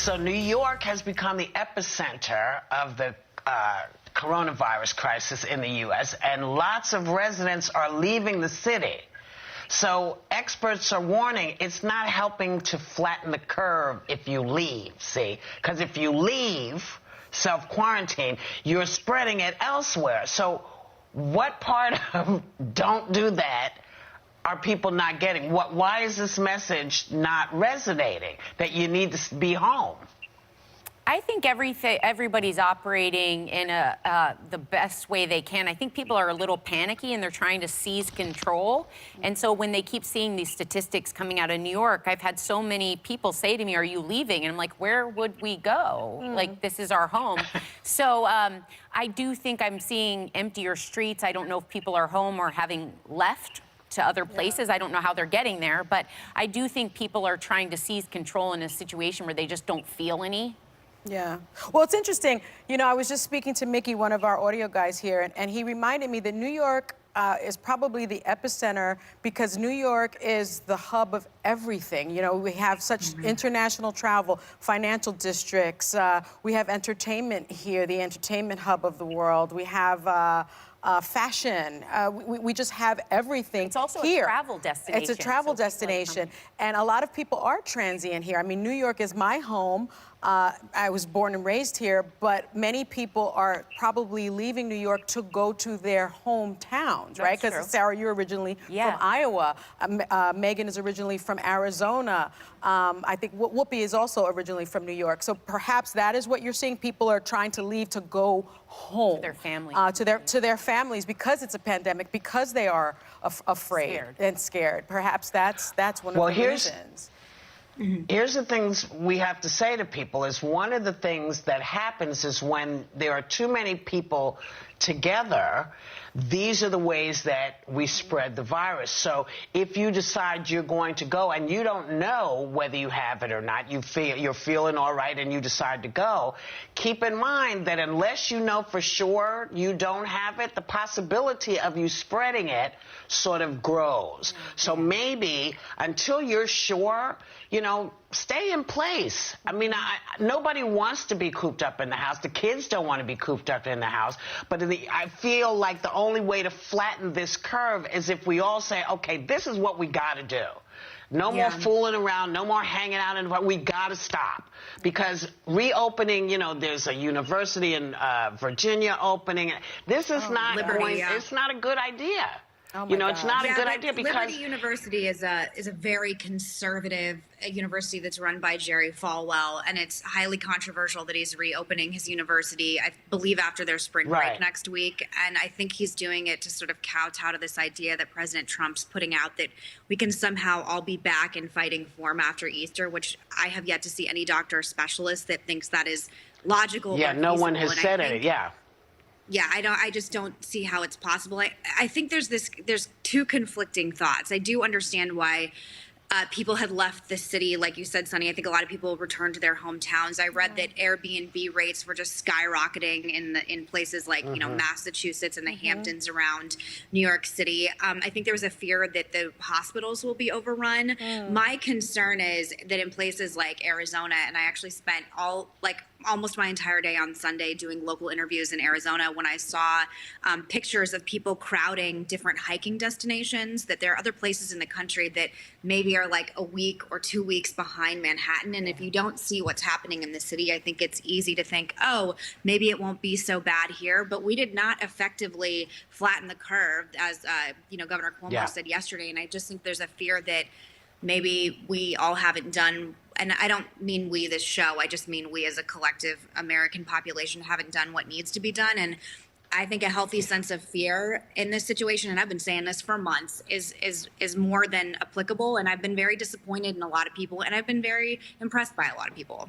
So New York has become the epicenter of the coronavirus crisis in the U.S., and lots of residents are leaving the city. So experts are warning it's not helping to flatten the curve if you leave, see? Because if you leave, self-quarantine, you're spreading it elsewhere. So what part of don't do that are people not getting? Why is this message not resonating, that you need to be home? I think everybody's operating in the best way they can. I think people are a little panicky and they're trying to seize control. And so when they keep seeing these statistics coming out of New York, I've had so many people say to me, "Are you leaving?" And I'm like, "Where would we go? Like, this is our home." So I do think I'm seeing emptier streets. I don't know if people are home or having left to other places. I don't know how they're getting there, but I do think people are trying to seize control in a situation where they just don't feel any. Yeah. Well, it's interesting. You know, I was just speaking to Mickey, one of our audio guys here, and he reminded me that New York is probably the epicenter because New York is the hub of everything. You know, we have such international travel, financial districts. We have entertainment here, the entertainment hub of the world. We have fashion. We just have everything. It's also here. A travel destination. It's a travel destination. And a lot of people are transient here. I mean, New York is my home. I was born and raised here, but many people are probably leaving New York to go to their hometowns, right? Because Sarah, you're originally from Iowa. Megan is originally from Arizona. I think Whoopi is also originally from New York. So perhaps that is what you're seeing. People are trying to leave to go home. To their families. To their families because it's a pandemic, because they are afraid and scared. Perhaps that's one of the reasons. Here's the things we have to say to people is one of the things that happens is when there are too many people together, these are the ways that we spread the virus. So if you decide you're going to go and you don't know whether you have it or not, you're feeling all right and you decide to go, keep in mind that unless you know for sure you don't have it, the possibility of you spreading it sort of grows. So maybe until you're sure, you know, stay in place. I mean, nobody wants to be cooped up in the house. The kids don't want to be cooped up in the house. But I feel like the only way to flatten this curve is if we all say, okay, this is what we got to do. No more fooling around, no more hanging out in the park. We got to stop. Because reopening, you know, there's a university in Virginia opening. This is not it's not a good idea. You know, it's not a good idea because Liberty University is a very conservative university that's run by Jerry Falwell, and it's highly controversial that he's reopening his university, I believe, after their spring break next week. And I think he's doing it to sort of kowtow to this idea that President Trump's putting out that we can somehow all be back in fighting form after Easter, which I have yet to see any doctor or specialist that thinks that is logical. Yeah, no one has said it. Yeah, I just don't see how it's possible. I think there's two conflicting thoughts. I do understand why people had left the city, like you said, Sunny. I think a lot of people returned to their hometowns. I read that Airbnb rates were just skyrocketing in places like you know, Massachusetts and the Hamptons around New York City. I think there was a fear that the hospitals will be overrun. My concern is that in places like Arizona, and I actually spent almost my entire day on Sunday doing local interviews in Arizona when I saw pictures of people crowding different hiking destinations, that there are other places in the country that maybe are like a week or 2 weeks behind Manhattan. And if you don't see what's happening in the city, I think it's easy to think, oh, maybe it won't be so bad here. But we did not effectively flatten the curve, as you know, Governor Cuomo said yesterday. And I just think there's a fear that maybe we all haven't done, and I don't mean we, this show, I just mean we as a collective American population haven't done what needs to be done. And I think a healthy sense of fear in this situation, and I've been saying this for months, is more than applicable. And I've been very disappointed in a lot of people, and I've been very impressed by a lot of people.